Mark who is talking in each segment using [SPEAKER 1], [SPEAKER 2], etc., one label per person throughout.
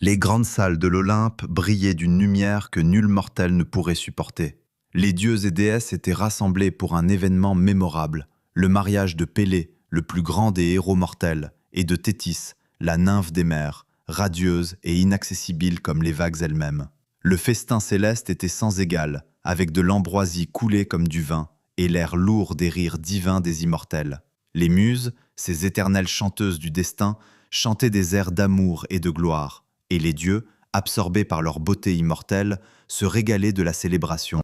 [SPEAKER 1] Les grandes salles de l'Olympe brillaient d'une lumière que nul mortel ne pourrait supporter. Les dieux et déesses étaient rassemblés pour un événement mémorable, le mariage de Pélée, le plus grand des héros mortels, et de Thétis, la nymphe des mers, radieuse et inaccessible comme les vagues elles-mêmes. Le festin céleste était sans égal, avec de l'ambroisie coulée comme du vin, et l'air lourd des rires divins des immortels. Les muses, ces éternelles chanteuses du destin, chantaient des airs d'amour et de gloire, et les dieux, absorbés par leur beauté immortelle, se régalaient de la célébration.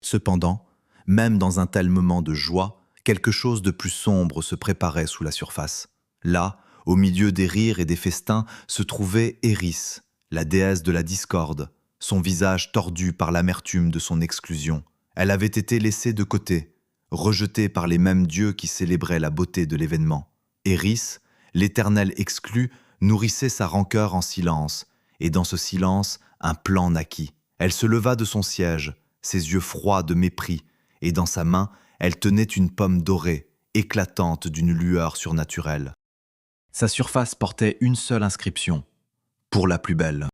[SPEAKER 1] Cependant, même dans un tel moment de joie, quelque chose de plus sombre se préparait sous la surface. Là, au milieu des rires et des festins, se trouvait Eris, la déesse de la discorde, son visage tordu par l'amertume de son exclusion. Elle avait été laissée de côté, rejetée par les mêmes dieux qui célébraient la beauté de l'événement. Eris, l'éternel exclu, nourrissait sa rancœur en silence, et dans ce silence, un plan naquit. Elle se leva de son siège, ses yeux froids de mépris, et dans sa main, elle tenait une pomme dorée, éclatante d'une lueur surnaturelle. Sa surface portait une seule inscription, « Pour la plus belle ».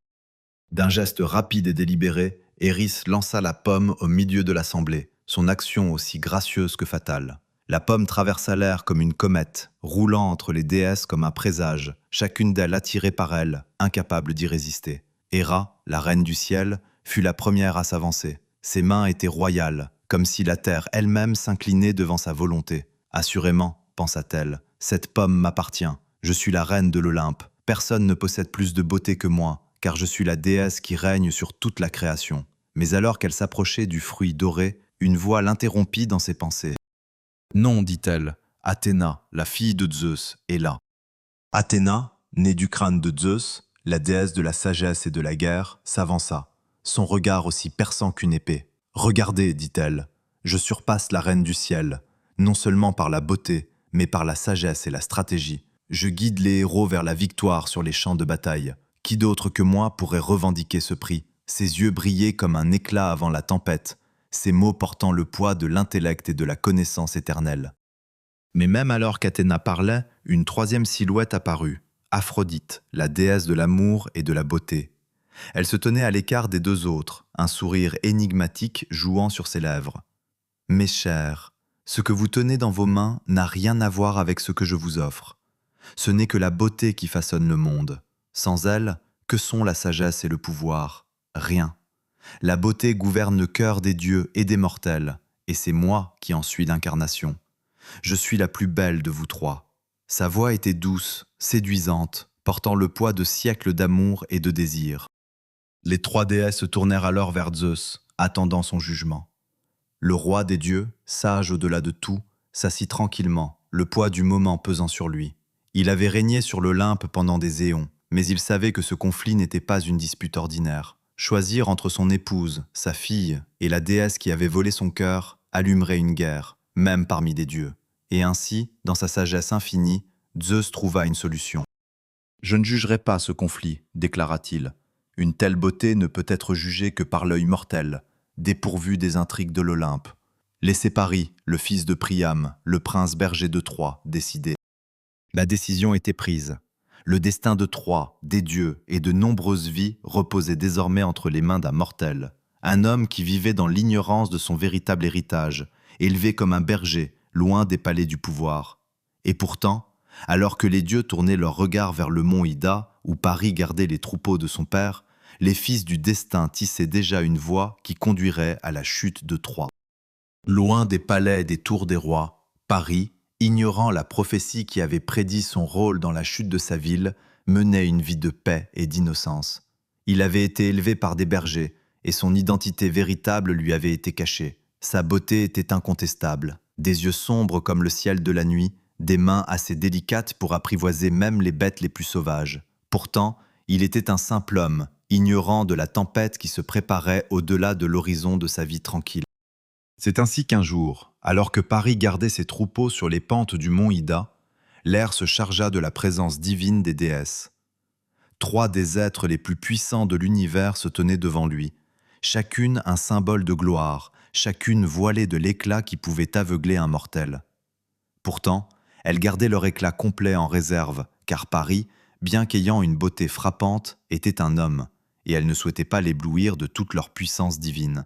[SPEAKER 1] D'un geste rapide et délibéré, Eris lança la pomme au milieu de l'assemblée, son action aussi gracieuse que fatale. La pomme traversa l'air comme une comète, roulant entre les déesses comme un présage, chacune d'elles attirée par elle, incapable d'y résister. Héra, la reine du ciel, fut la première à s'avancer. Ses mains étaient royales, comme si la terre elle-même s'inclinait devant sa volonté. Assurément, pensa-t-elle, cette pomme m'appartient. Je suis la reine de l'Olympe. Personne ne possède plus de beauté que moi, car je suis la déesse qui règne sur toute la création. Mais alors qu'elle s'approchait du fruit doré, une voix l'interrompit dans ses pensées. Non, dit-elle, Athéna, la fille de Zeus, est là. Athéna, née du crâne de Zeus, la déesse de la sagesse et de la guerre, s'avança, son regard aussi perçant qu'une épée. Regardez, dit-elle, je surpasse la reine du ciel, non seulement par la beauté, mais par la sagesse et la stratégie. Je guide les héros vers la victoire sur les champs de bataille. Qui d'autre que moi pourrait revendiquer ce prix? Ses yeux brillaient comme un éclat avant la tempête, ses mots portant le poids de l'intellect et de la connaissance éternelle. Mais même alors qu'Athéna parlait, une troisième silhouette apparut, Aphrodite, la déesse de l'amour et de la beauté. Elle se tenait à l'écart des deux autres, un sourire énigmatique jouant sur ses lèvres. « Mes chers, ce que vous tenez dans vos mains n'a rien à voir avec ce que je vous offre. Ce n'est que la beauté qui façonne le monde. Sans elle, que sont la sagesse et le pouvoir? Rien. La beauté gouverne le cœur des dieux et des mortels, et c'est moi qui en suis l'incarnation. Je suis la plus belle de vous trois. » Sa voix était douce, séduisante, portant le poids de siècles d'amour et de désir. Les trois déesses se tournèrent alors vers Zeus, attendant son jugement. Le roi des dieux, sage au-delà de tout, s'assit tranquillement, le poids du moment pesant sur lui. Il avait régné sur l'Olympe pendant des éons, mais il savait que ce conflit n'était pas une dispute ordinaire. Choisir entre son épouse, sa fille et la déesse qui avait volé son cœur allumerait une guerre, même parmi des dieux. Et ainsi, dans sa sagesse infinie, Zeus trouva une solution. « Je ne jugerai pas ce conflit, déclara-t-il. Une telle beauté ne peut être jugée que par l'œil mortel, dépourvu des intrigues de l'Olympe. Laissez Paris, le fils de Priam, le prince berger de Troie, décider. » La décision était prise. Le destin de Troie, des dieux et de nombreuses vies reposait désormais entre les mains d'un mortel. Un homme qui vivait dans l'ignorance de son véritable héritage, élevé comme un berger, loin des palais du pouvoir. Et pourtant, alors que les dieux tournaient leur regard vers le mont Ida, où Paris gardait les troupeaux de son père, les fils du destin tissaient déjà une voie qui conduirait à la chute de Troie. Loin des palais et des tours des rois, Paris, ignorant la prophétie qui avait prédit son rôle dans la chute de sa ville, menait une vie de paix et d'innocence. Il avait été élevé par des bergers, et son identité véritable lui avait été cachée. Sa beauté était incontestable, des yeux sombres comme le ciel de la nuit, des mains assez délicates pour apprivoiser même les bêtes les plus sauvages. Pourtant, il était un simple homme, ignorant de la tempête qui se préparait au-delà de l'horizon de sa vie tranquille. C'est ainsi qu'un jour, alors que Paris gardait ses troupeaux sur les pentes du mont Ida, l'air se chargea de la présence divine des déesses. Trois des êtres les plus puissants de l'univers se tenaient devant lui, chacune un symbole de gloire, chacune voilée de l'éclat qui pouvait aveugler un mortel. Pourtant, elles gardaient leur éclat complet en réserve, car Paris, bien qu'ayant une beauté frappante, était un homme, et elle ne souhaitait pas l'éblouir de toute leur puissance divine.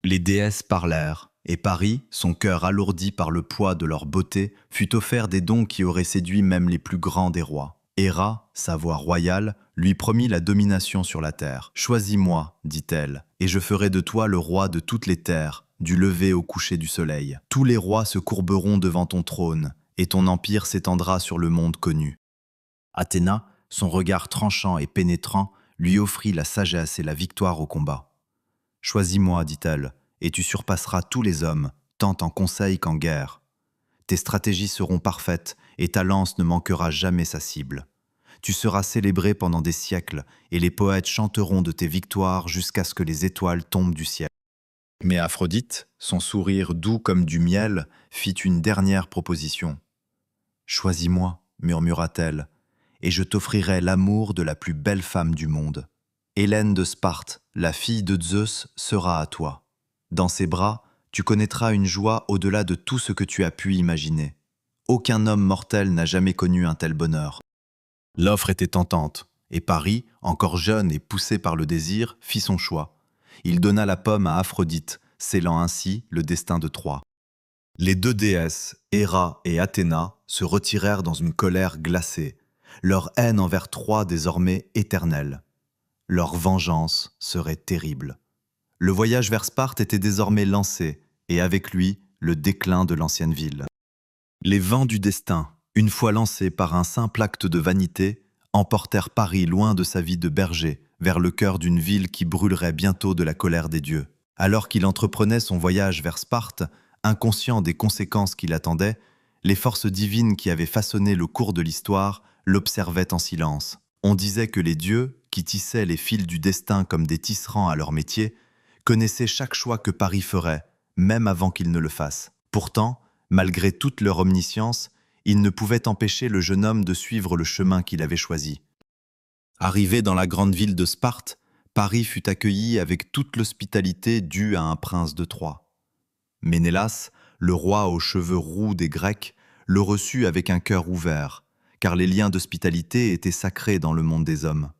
[SPEAKER 1] Les déesses parlèrent, et Paris, son cœur alourdi par le poids de leur beauté, fut offert des dons qui auraient séduit même les plus grands des rois. Héra, sa voix royale, lui promit la domination sur la terre. « Choisis-moi, dit-elle, et je ferai de toi le roi de toutes les terres, du lever au coucher du soleil. Tous les rois se courberont devant ton trône, et ton empire s'étendra sur le monde connu. » Athéna, son regard tranchant et pénétrant, lui offrit la sagesse et la victoire au combat. « Choisis-moi, dit-elle, et tu surpasseras tous les hommes, tant en conseil qu'en guerre. Tes stratégies seront parfaites, et ta lance ne manquera jamais sa cible. Tu seras célébré pendant des siècles, et les poètes chanteront de tes victoires jusqu'à ce que les étoiles tombent du ciel. » Mais Aphrodite, son sourire doux comme du miel, fit une dernière proposition. « Choisis-moi, murmura-t-elle, et je t'offrirai l'amour de la plus belle femme du monde. Hélène de Sparte, la fille de Zeus, sera à toi. Dans ses bras, tu connaîtras une joie au-delà de tout ce que tu as pu imaginer. Aucun homme mortel n'a jamais connu un tel bonheur. » L'offre était tentante, et Paris, encore jeune et poussé par le désir, fit son choix. Il donna la pomme à Aphrodite, scellant ainsi le destin de Troie. Les deux déesses, Héra et Athéna, se retirèrent dans une colère glacée, leur haine envers Troie désormais éternelle. Leur vengeance serait terrible. Le voyage vers Sparte était désormais lancé, et avec lui, le déclin de l'ancienne ville. Les vents du destin, une fois lancés par un simple acte de vanité, emportèrent Paris loin de sa vie de berger, vers le cœur d'une ville qui brûlerait bientôt de la colère des dieux. Alors qu'il entreprenait son voyage vers Sparte, inconscient des conséquences qui l'attendaient, les forces divines qui avaient façonné le cours de l'histoire l'observaient en silence. On disait que les dieux, qui tissaient les fils du destin comme des tisserands à leur métier, connaissaient chaque choix que Paris ferait, même avant qu'il ne le fasse. Pourtant, malgré toute leur omniscience, ils ne pouvaient empêcher le jeune homme de suivre le chemin qu'il avait choisi. Arrivé dans la grande ville de Sparte, Paris fut accueilli avec toute l'hospitalité due à un prince de Troie. Ménélas, le roi aux cheveux roux des Grecs, le reçut avec un cœur ouvert, car les liens d'hospitalité étaient sacrés dans le monde des hommes.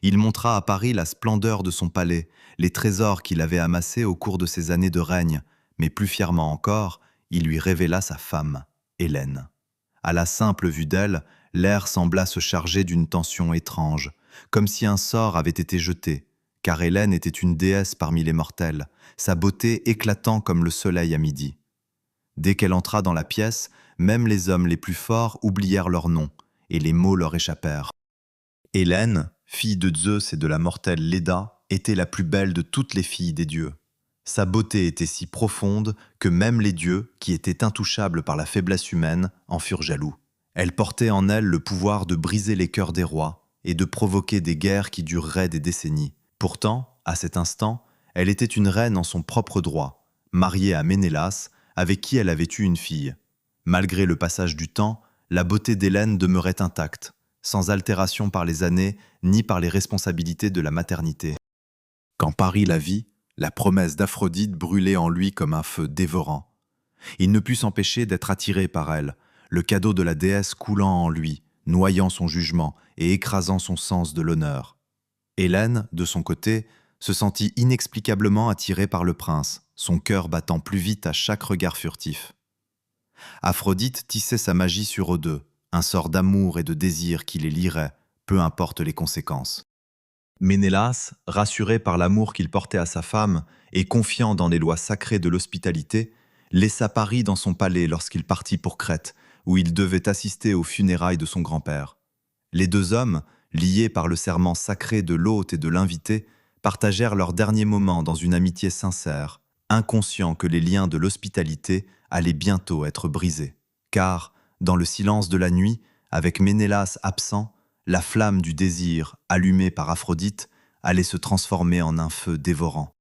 [SPEAKER 1] Il montra à Paris la splendeur de son palais, les trésors qu'il avait amassés au cours de ses années de règne, mais plus fièrement encore, il lui révéla sa femme, Hélène. À la simple vue d'elle, l'air sembla se charger d'une tension étrange, comme si un sort avait été jeté, car Hélène était une déesse parmi les mortels, sa beauté éclatant comme le soleil à midi. Dès qu'elle entra dans la pièce, même les hommes les plus forts oublièrent leur nom, et les mots leur échappèrent. Hélène, fille de Zeus et de la mortelle Léda, était la plus belle de toutes les filles des dieux. Sa beauté était si profonde que même les dieux, qui étaient intouchables par la faiblesse humaine, en furent jaloux. Elle portait en elle le pouvoir de briser les cœurs des rois et de provoquer des guerres qui dureraient des décennies. Pourtant, à cet instant, elle était une reine en son propre droit, mariée à Ménélas, avec qui elle avait eu une fille. Malgré le passage du temps, la beauté d'Hélène demeurait intacte, sans altération par les années ni par les responsabilités de la maternité. Quand Paris la vit, la promesse d'Aphrodite brûlait en lui comme un feu dévorant. Il ne put s'empêcher d'être attiré par elle, le cadeau de la déesse coulant en lui, noyant son jugement et écrasant son sens de l'honneur. Hélène, de son côté, se sentit inexplicablement attirée par le prince, son cœur battant plus vite à chaque regard furtif. Aphrodite tissait sa magie sur eux deux, un sort d'amour et de désir qui les lierait, peu importe les conséquences. Ménélas, rassuré par l'amour qu'il portait à sa femme et confiant dans les lois sacrées de l'hospitalité, laissa Paris dans son palais lorsqu'il partit pour Crète, où il devait assister aux funérailles de son grand-père. Les deux hommes, liés par le serment sacré de l'hôte et de l'invité, partagèrent leurs derniers moments dans une amitié sincère, inconscients que les liens de l'hospitalité allaient bientôt être brisés. Car, dans le silence de la nuit, avec Ménélas absent, la flamme du désir, allumée par Aphrodite, allait se transformer en un feu dévorant.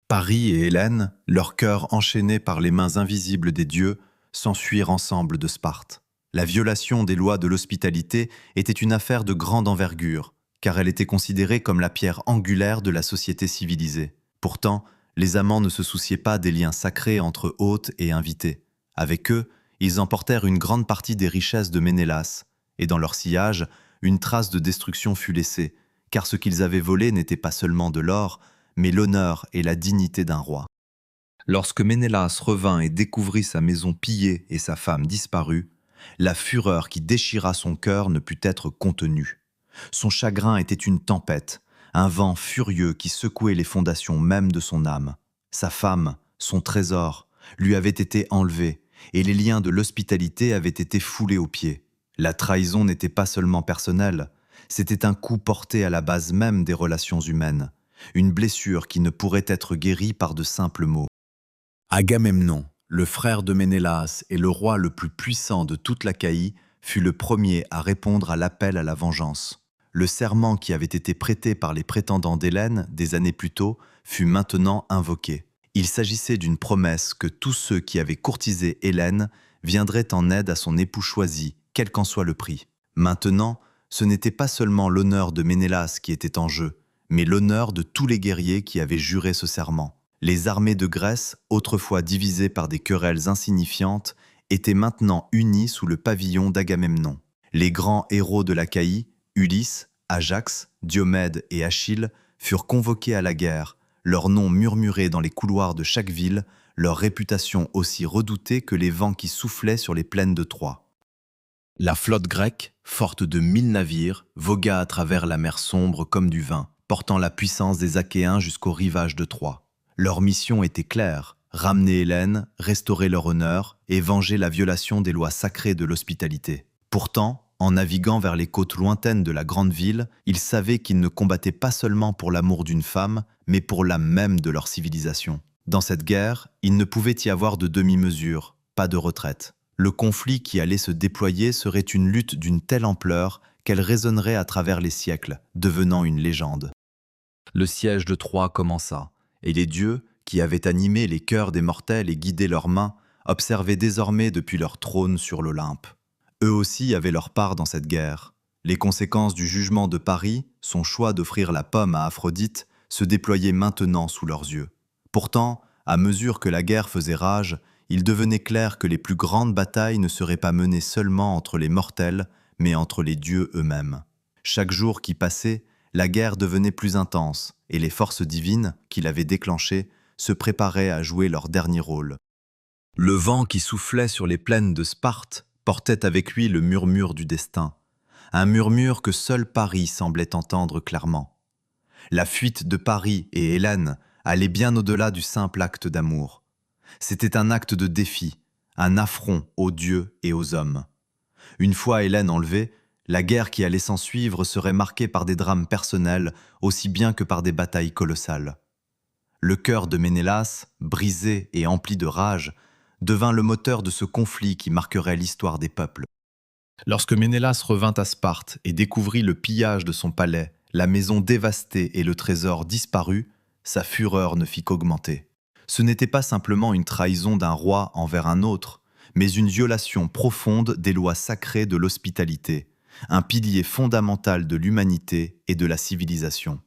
[SPEAKER 1] Paris et Hélène, leur cœurs enchaînés par les mains invisibles des dieux, s'enfuirent ensemble de Sparte. La violation des lois de l'hospitalité était une affaire de grande envergure, car elle était considérée comme la pierre angulaire de la société civilisée. Pourtant, les amants ne se souciaient pas des liens sacrés entre hôtes et invités. Avec eux, ils emportèrent une grande partie des richesses de Ménélas, et dans leur sillage, une trace de destruction fut laissée, car ce qu'ils avaient volé n'était pas seulement de l'or, mais l'honneur et la dignité d'un roi. Lorsque Ménélas revint et découvrit sa maison pillée et sa femme disparue, la fureur qui déchira son cœur ne put être contenue. Son chagrin était une tempête, un vent furieux qui secouait les fondations mêmes de son âme. Sa femme, son trésor, lui avaient été enlevés, et les liens de l'hospitalité avaient été foulés aux pieds. La trahison n'était pas seulement personnelle, c'était un coup porté à la base même des relations humaines, une blessure qui ne pourrait être guérie par de simples mots. Agamemnon, le frère de Ménélas et le roi le plus puissant de toute l'Achaïe, fut le premier à répondre à l'appel à la vengeance. Le serment qui avait été prêté par les prétendants d'Hélène des années plus tôt fut maintenant invoqué. Il s'agissait d'une promesse que tous ceux qui avaient courtisé Hélène viendraient en aide à son époux choisi, quel qu'en soit le prix. Maintenant, ce n'était pas seulement l'honneur de Ménélas qui était en jeu, mais l'honneur de tous les guerriers qui avaient juré ce serment. Les armées de Grèce, autrefois divisées par des querelles insignifiantes, étaient maintenant unies sous le pavillon d'Agamemnon. Les grands héros de l'Achaïe, Ulysse, Ajax, Diomède et Achille, furent convoqués à la guerre, leurs noms murmurés dans les couloirs de chaque ville, leur réputation aussi redoutée que les vents qui soufflaient sur les plaines de Troie. La flotte grecque, forte de 1000 navires, vogua à travers la mer sombre comme du vin, portant la puissance des Achéens jusqu'au rivage de Troie. Leur mission était claire, ramener Hélène, restaurer leur honneur et venger la violation des lois sacrées de l'hospitalité. Pourtant, en naviguant vers les côtes lointaines de la grande ville, ils savaient qu'ils ne combattaient pas seulement pour l'amour d'une femme, mais pour l'âme même de leur civilisation. Dans cette guerre, il ne pouvait y avoir de demi-mesure, pas de retraite. Le conflit qui allait se déployer serait une lutte d'une telle ampleur qu'elle résonnerait à travers les siècles, devenant une légende. Le siège de Troie commença, et les dieux, qui avaient animé les cœurs des mortels et guidé leurs mains, observaient désormais depuis leur trône sur l'Olympe. Eux aussi avaient leur part dans cette guerre. Les conséquences du jugement de Paris, son choix d'offrir la pomme à Aphrodite, se déployaient maintenant sous leurs yeux. Pourtant, à mesure que la guerre faisait rage, il devenait clair que les plus grandes batailles ne seraient pas menées seulement entre les mortels, mais entre les dieux eux-mêmes. Chaque jour qui passait, la guerre devenait plus intense, et les forces divines, qui l'avaient déclenchée, se préparaient à jouer leur dernier rôle. Le vent qui soufflait sur les plaines de Sparte portait avec lui le murmure du destin, un murmure que seul Paris semblait entendre clairement. La fuite de Paris et Hélène allait bien au-delà du simple acte d'amour. C'était un acte de défi, un affront aux dieux et aux hommes. Une fois Hélène enlevée, la guerre qui allait s'ensuivre serait marquée par des drames personnels aussi bien que par des batailles colossales. Le cœur de Ménélas, brisé et empli de rage, devint le moteur de ce conflit qui marquerait l'histoire des peuples. Lorsque Ménélas revint à Sparte et découvrit le pillage de son palais, la maison dévastée et le trésor disparu, sa fureur ne fit qu'augmenter. Ce n'était pas simplement une trahison d'un roi envers un autre, mais une violation profonde des lois sacrées de l'hospitalité, un pilier fondamental de l'humanité et de la civilisation.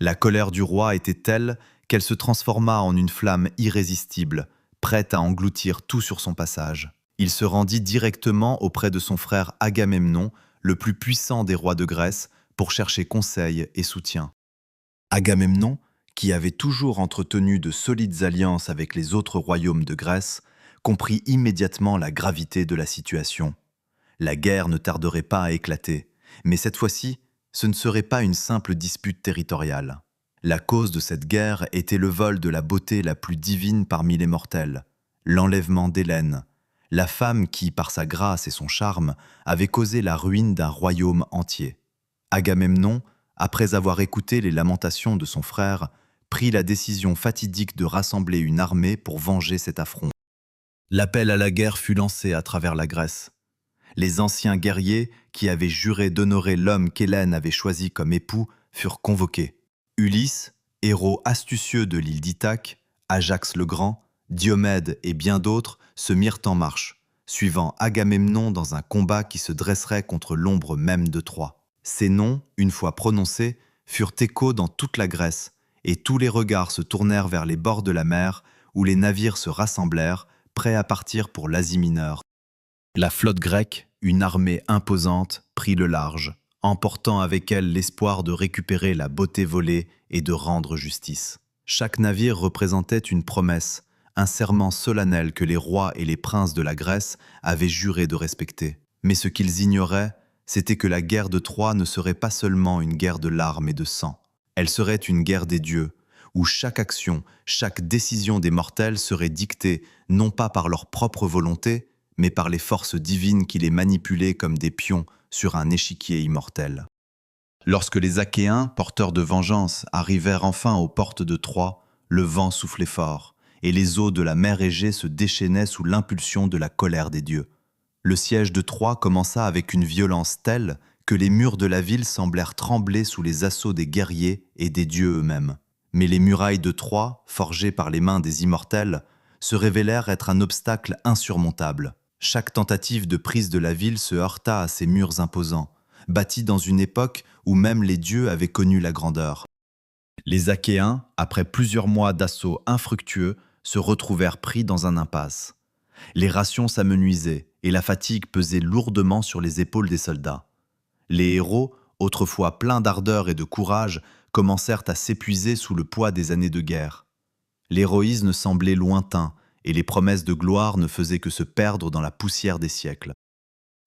[SPEAKER 1] La colère du roi était telle qu'elle se transforma en une flamme irrésistible, prête à engloutir tout sur son passage. Il se rendit directement auprès de son frère Agamemnon, le plus puissant des rois de Grèce, pour chercher conseil et soutien. Agamemnon, qui avait toujours entretenu de solides alliances avec les autres royaumes de Grèce, comprit immédiatement la gravité de la situation. La guerre ne tarderait pas à éclater, mais cette fois-ci, ce ne serait pas une simple dispute territoriale. La cause de cette guerre était le vol de la beauté la plus divine parmi les mortels, l'enlèvement d'Hélène, la femme qui, par sa grâce et son charme, avait causé la ruine d'un royaume entier. Agamemnon, après avoir écouté les lamentations de son frère, prit la décision fatidique de rassembler une armée pour venger cet affront. L'appel à la guerre fut lancé à travers la Grèce. Les anciens guerriers, qui avaient juré d'honorer l'homme qu'Hélène avait choisi comme époux, furent convoqués. Ulysse, héros astucieux de l'île d'Ithaque, Ajax le Grand, Diomède et bien d'autres se mirent en marche, suivant Agamemnon dans un combat qui se dresserait contre l'ombre même de Troie. Ces noms, une fois prononcés, furent échos dans toute la Grèce, et tous les regards se tournèrent vers les bords de la mer, où les navires se rassemblèrent, prêts à partir pour l'Asie mineure. La flotte grecque, une armée imposante, prit le large, emportant avec elles l'espoir de récupérer la beauté volée et de rendre justice. Chaque navire représentait une promesse, un serment solennel que les rois et les princes de la Grèce avaient juré de respecter. Mais ce qu'ils ignoraient, c'était que la guerre de Troie ne serait pas seulement une guerre de larmes et de sang. Elle serait une guerre des dieux, où chaque action, chaque décision des mortels serait dictée non pas par leur propre volonté, mais par les forces divines qui les manipulaient comme des pions sur un échiquier immortel. Lorsque les Achéens, porteurs de vengeance, arrivèrent enfin aux portes de Troie, le vent soufflait fort, et les eaux de la mer Égée se déchaînaient sous l'impulsion de la colère des dieux. Le siège de Troie commença avec une violence telle que les murs de la ville semblèrent trembler sous les assauts des guerriers et des dieux eux-mêmes. Mais les murailles de Troie, forgées par les mains des immortels, se révélèrent être un obstacle insurmontable. Chaque tentative de prise de la ville se heurta à ces murs imposants, bâtis dans une époque où même les dieux avaient connu la grandeur. Les Achéens, après plusieurs mois d'assauts infructueux, se retrouvèrent pris dans un impasse. Les rations s'amenuisaient et la fatigue pesait lourdement sur les épaules des soldats. Les héros, autrefois pleins d'ardeur et de courage, commencèrent à s'épuiser sous le poids des années de guerre. L'héroïsme semblait lointain et les promesses de gloire ne faisaient que se perdre dans la poussière des siècles.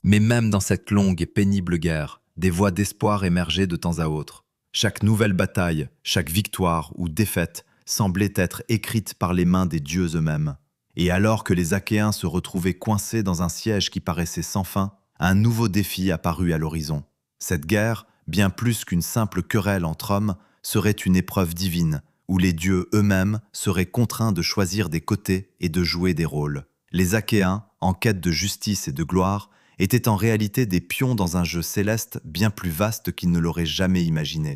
[SPEAKER 1] Mais même dans cette longue et pénible guerre, des voix d'espoir émergeaient de temps à autre. Chaque nouvelle bataille, chaque victoire ou défaite semblait être écrite par les mains des dieux eux-mêmes. Et alors que les Achéens se retrouvaient coincés dans un siège qui paraissait sans fin, un nouveau défi apparut à l'horizon. Cette guerre, bien plus qu'une simple querelle entre hommes, serait une épreuve divine, où les dieux eux-mêmes seraient contraints de choisir des côtés et de jouer des rôles. Les Achéens, en quête de justice et de gloire, étaient en réalité des pions dans un jeu céleste bien plus vaste qu'ils ne l'auraient jamais imaginé.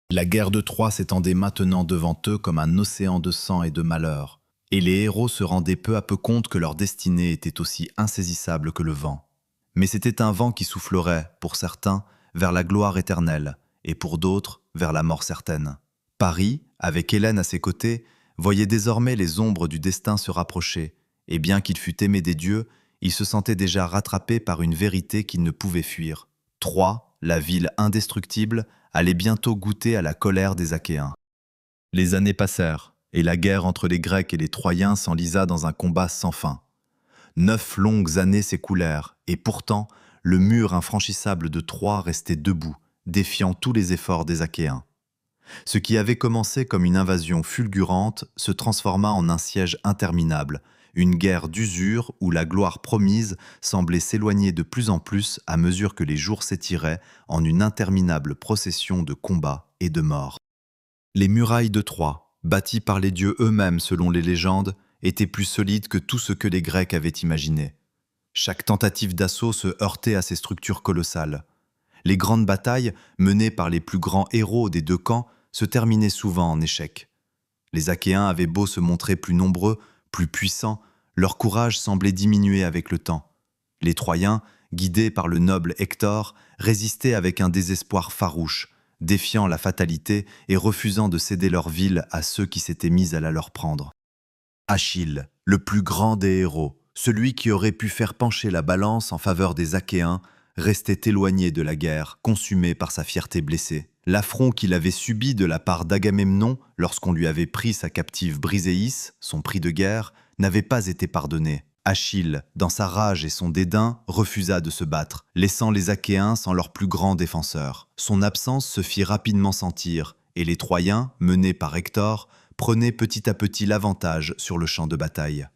[SPEAKER 1] La guerre de Troie s'étendait maintenant devant eux comme un océan de sang et de malheur, et les héros se rendaient peu à peu compte que leur destinée était aussi insaisissable que le vent. Mais c'était un vent qui soufflerait, pour certains, vers la gloire éternelle, et pour d'autres, vers la mort certaine. Paris, avec Hélène à ses côtés, voyait désormais les ombres du destin se rapprocher, et bien qu'il fût aimé des dieux, il se sentait déjà rattrapé par une vérité qu'il ne pouvait fuir. Troie, la ville indestructible, allait bientôt goûter à la colère des Achéens. Les années passèrent, et la guerre entre les Grecs et les Troyens s'enlisa dans un combat sans fin. 9 longues années s'écoulèrent, et pourtant, le mur infranchissable de Troie restait debout, défiant tous les efforts des Achéens. Ce qui avait commencé comme une invasion fulgurante se transforma en un siège interminable, une guerre d'usure où la gloire promise semblait s'éloigner de plus en plus à mesure que les jours s'étiraient en une interminable procession de combats et de morts. Les murailles de Troie, bâties par les dieux eux-mêmes selon les légendes, étaient plus solides que tout ce que les Grecs avaient imaginé. Chaque tentative d'assaut se heurtait à ces structures colossales. Les grandes batailles, menées par les plus grands héros des deux camps, se terminaient souvent en échec. Les Achéens avaient beau se montrer plus nombreux, plus puissants, leur courage semblait diminuer avec le temps. Les Troyens, guidés par le noble Hector, résistaient avec un désespoir farouche, défiant la fatalité et refusant de céder leur ville à ceux qui s'étaient mis à la leur prendre. Achille, le plus grand des héros, celui qui aurait pu faire pencher la balance en faveur des Achéens, restait éloigné de la guerre, consumé par sa fierté blessée. L'affront qu'il avait subi de la part d'Agamemnon lorsqu'on lui avait pris sa captive Briséis, son prix de guerre, n'avait pas été pardonné. Achille, dans sa rage et son dédain, refusa de se battre, laissant les Achéens sans leur plus grand défenseur. Son absence se fit rapidement sentir, et les Troyens, menés par Hector, prenaient petit à petit l'avantage sur le champ de bataille.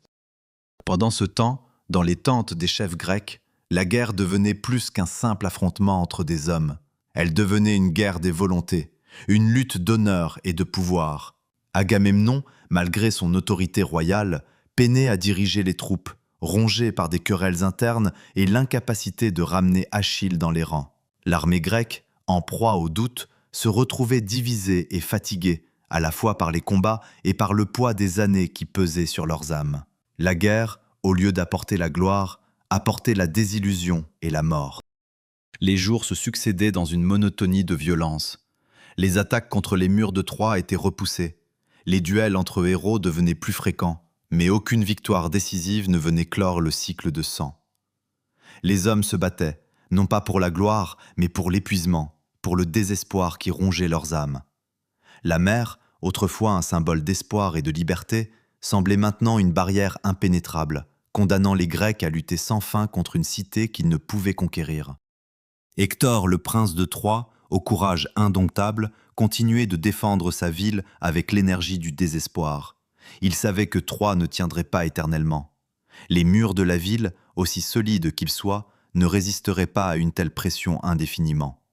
[SPEAKER 1] Pendant ce temps, dans les tentes des chefs grecs, la guerre devenait plus qu'un simple affrontement entre des hommes. Elle devenait une guerre des volontés, une lutte d'honneur et de pouvoir. Agamemnon, malgré son autorité royale, peinait à diriger les troupes, rongé par des querelles internes et l'incapacité de ramener Achille dans les rangs. L'armée grecque, en proie au doute, se retrouvait divisée et fatiguée, à la fois par les combats et par le poids des années qui pesaient sur leurs âmes. La guerre, au lieu d'apporter la gloire, apportait la désillusion et la mort. Les jours se succédaient dans une monotonie de violence. Les attaques contre les murs de Troie étaient repoussées. Les duels entre héros devenaient plus fréquents, mais aucune victoire décisive ne venait clore le cycle de sang. Les hommes se battaient, non pas pour la gloire, mais pour l'épuisement, pour le désespoir qui rongeait leurs âmes. La mer, autrefois un symbole d'espoir et de liberté, semblait maintenant une barrière impénétrable, condamnant les Grecs à lutter sans fin contre une cité qu'ils ne pouvaient conquérir. Hector, le prince de Troie, au courage indomptable, continuait de défendre sa ville avec l'énergie du désespoir. Il savait que Troie ne tiendrait pas éternellement. Les murs de la ville, aussi solides qu'ils soient, ne résisteraient pas à une telle pression indéfiniment.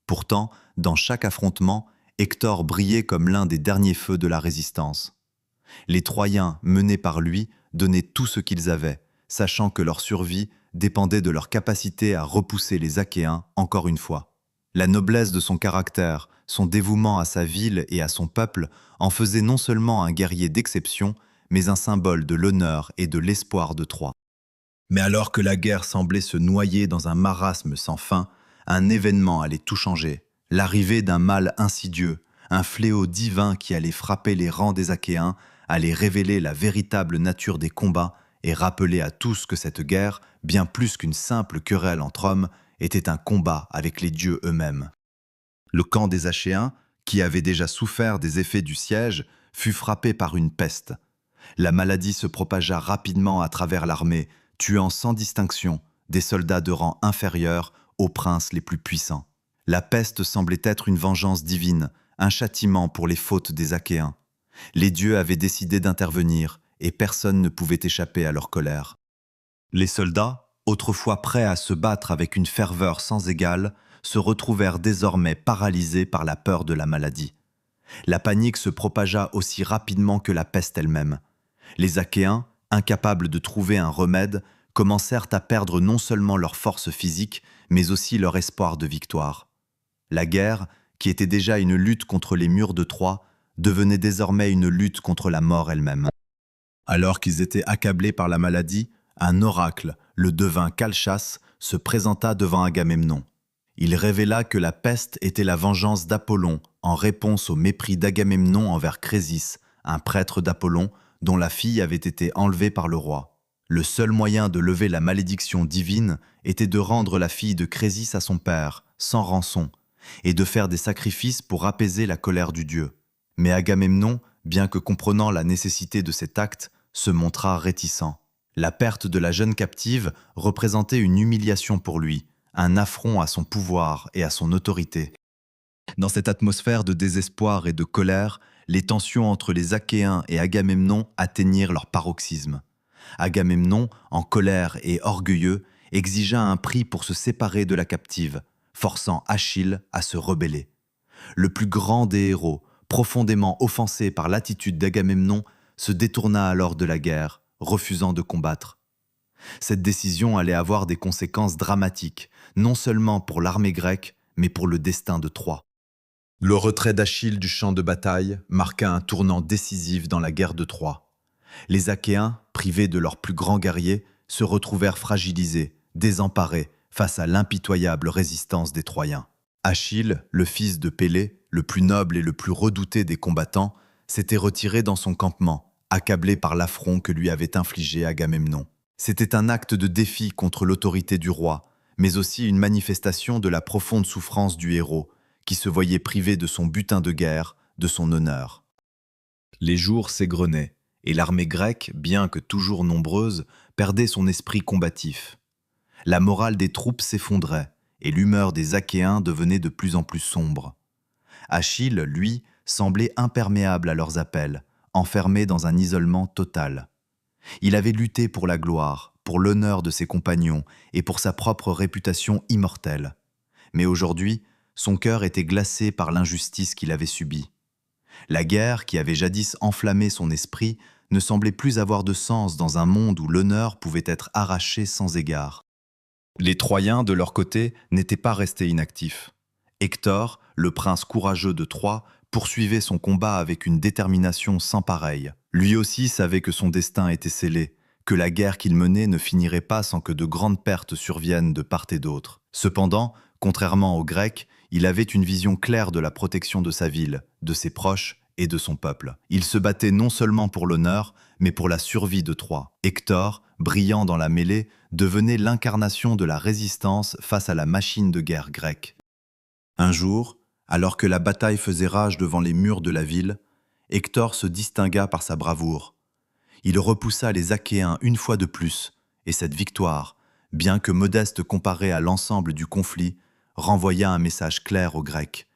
[SPEAKER 1] Pourtant, dans chaque affrontement, Hector brillait comme l'un des derniers feux de la résistance. Les Troyens, menés par lui, donnaient tout ce qu'ils avaient, sachant que leur survie dépendait de leur capacité à repousser les Achéens encore une fois. La noblesse de son caractère, son dévouement à sa ville et à son peuple en faisaient non seulement un guerrier d'exception, mais un symbole de l'honneur et de l'espoir de Troie. Mais alors que la guerre semblait se noyer dans un marasme sans fin, un événement allait tout changer. L'arrivée d'un mal insidieux, un fléau divin qui allait frapper les rangs des Achéens, allait révéler la véritable nature des combats et rappeler à tous que cette guerre, bien plus qu'une simple querelle entre hommes, était un combat avec les dieux eux-mêmes. Le camp des Achéens, qui avait déjà souffert des effets du siège, fut frappé par une peste. La maladie se propagea rapidement à travers l'armée, tuant sans distinction des soldats de rang inférieur aux princes les plus puissants. La peste semblait être une vengeance divine, un châtiment pour les fautes des Achéens. Les dieux avaient décidé d'intervenir et personne ne pouvait échapper à leur colère. Les soldats, autrefois prêts à se battre avec une ferveur sans égale, se retrouvèrent désormais paralysés par la peur de la maladie. La panique se propagea aussi rapidement que la peste elle-même. Les Achéens, incapables de trouver un remède, commencèrent à perdre non seulement leur force physique, mais aussi leur espoir de victoire. La guerre, qui était déjà une lutte contre les murs de Troie, devenait désormais une lutte contre la mort elle-même. Alors qu'ils étaient accablés par la maladie, un oracle, le devin Calchas, se présenta devant Agamemnon. Il révéla que la peste était la vengeance d'Apollon en réponse au mépris d'Agamemnon envers Crésis, un prêtre d'Apollon dont la fille avait été enlevée par le roi. Le seul moyen de lever la malédiction divine était de rendre la fille de Crésis à son père, sans rançon, et de faire des sacrifices pour apaiser la colère du dieu. Mais Agamemnon, bien que comprenant la nécessité de cet acte, se montra réticent. La perte de la jeune captive représentait une humiliation pour lui, un affront à son pouvoir et à son autorité. Dans cette atmosphère de désespoir et de colère, les tensions entre les Achéens et Agamemnon atteignirent leur paroxysme. Agamemnon, en colère et orgueilleux, exigea un prix pour se séparer de la captive, forçant Achille à se rebeller. Le plus grand des héros, profondément offensé par l'attitude d'Agamemnon, se détourna alors de la guerre, refusant de combattre. Cette décision allait avoir des conséquences dramatiques, non seulement pour l'armée grecque, mais pour le destin de Troie. Le retrait d'Achille du champ de bataille marqua un tournant décisif dans la guerre de Troie. Les Achéens, privés de leurs plus grands guerriers, se retrouvèrent fragilisés, désemparés face à l'impitoyable résistance des Troyens. Achille, le fils de Pélée, le plus noble et le plus redouté des combattants, s'était retiré dans son campement, accablé par l'affront que lui avait infligé Agamemnon. C'était un acte de défi contre l'autorité du roi, mais aussi une manifestation de la profonde souffrance du héros, qui se voyait privé de son butin de guerre, de son honneur. Les jours s'égrenaient, et l'armée grecque, bien que toujours nombreuse, perdait son esprit combatif. La morale des troupes s'effondrait, et l'humeur des Achéens devenait de plus en plus sombre. Achille, lui, semblait imperméable à leurs appels, enfermé dans un isolement total. Il avait lutté pour la gloire, pour l'honneur de ses compagnons et pour sa propre réputation immortelle. Mais aujourd'hui, son cœur était glacé par l'injustice qu'il avait subie. La guerre, qui avait jadis enflammé son esprit, ne semblait plus avoir de sens dans un monde où l'honneur pouvait être arraché sans égard. Les Troyens, de leur côté, n'étaient pas restés inactifs. Hector, le prince courageux de Troie, poursuivait son combat avec une détermination sans pareille. Lui aussi savait que son destin était scellé, que la guerre qu'il menait ne finirait pas sans que de grandes pertes surviennent de part et d'autre. Cependant, contrairement aux Grecs, il avait une vision claire de la protection de sa ville, de ses proches et de son peuple. Il se battait non seulement pour l'honneur, mais pour la survie de Troie. Hector, brillant dans la mêlée, devenait l'incarnation de la résistance face à la machine de guerre grecque. Un jour, alors que la bataille faisait rage devant les murs de la ville, Hector se distingua par sa bravoure. Il repoussa les Achéens une fois de plus, et cette victoire, bien que modeste comparée à l'ensemble du conflit, renvoya un message clair aux Grecs.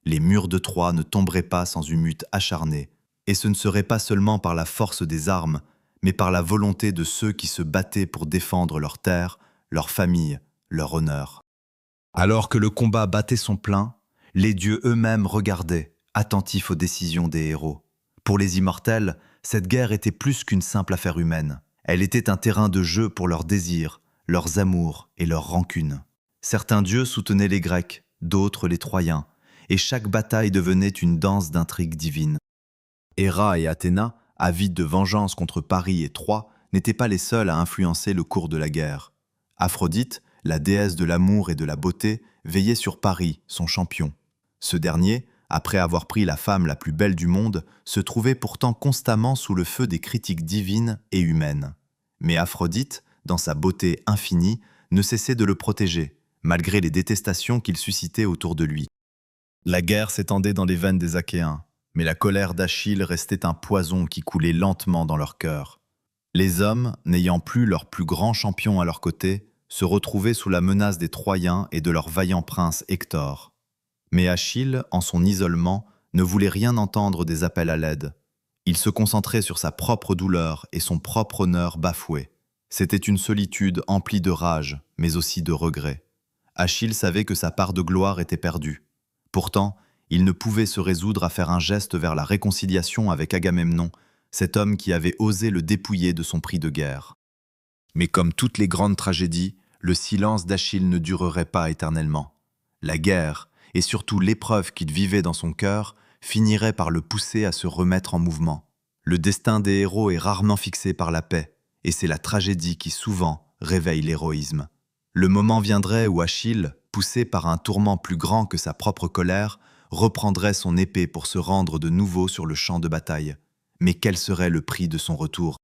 [SPEAKER 1] Les murs de Troie ne tomberaient pas sans une lutte acharnée, et ce ne serait pas seulement par la force des armes, mais par la volonté de ceux qui se battaient pour défendre leur terre, leur famille, leur honneur. Alors que le combat battait son plein, les dieux eux-mêmes regardaient, attentifs aux décisions des héros. Pour les immortels, cette guerre était plus qu'une simple affaire humaine. Elle était un terrain de jeu pour leurs désirs, leurs amours et leurs rancunes. Certains dieux soutenaient les Grecs, d'autres les Troyens, et chaque bataille devenait une danse d'intrigues divines. Héra et Athéna, avides de vengeance contre Paris et Troie, n'étaient pas les seuls à influencer le cours de la guerre. Aphrodite, la déesse de l'amour et de la beauté, veillait sur Paris, son champion. Ce dernier, après avoir pris la femme la plus belle du monde, se trouvait pourtant constamment sous le feu des critiques divines et humaines. Mais Aphrodite, dans sa beauté infinie, ne cessait de le protéger, malgré les détestations qu'il suscitait autour de lui. La guerre s'étendait dans les veines des Achéens, mais la colère d'Achille restait un poison qui coulait lentement dans leur cœur. Les hommes, n'ayant plus leur plus grand champion à leur côté, se retrouvaient sous la menace des Troyens et de leur vaillant prince Hector. Mais Achille, en son isolement, ne voulait rien entendre des appels à l'aide. Il se concentrait sur sa propre douleur et son propre honneur bafoué. C'était une solitude emplie de rage, mais aussi de regret. Achille savait que sa part de gloire était perdue. Pourtant, il ne pouvait se résoudre à faire un geste vers la réconciliation avec Agamemnon, cet homme qui avait osé le dépouiller de son prix de guerre. Mais comme toutes les grandes tragédies, le silence d'Achille ne durerait pas éternellement. La guerre, et surtout l'épreuve qu'il vivait dans son cœur, finirait par le pousser à se remettre en mouvement. Le destin des héros est rarement fixé par la paix, et c'est la tragédie qui souvent réveille l'héroïsme. Le moment viendrait où Achille, poussé par un tourment plus grand que sa propre colère, reprendrait son épée pour se rendre de nouveau sur le champ de bataille. Mais quel serait le prix de son retour?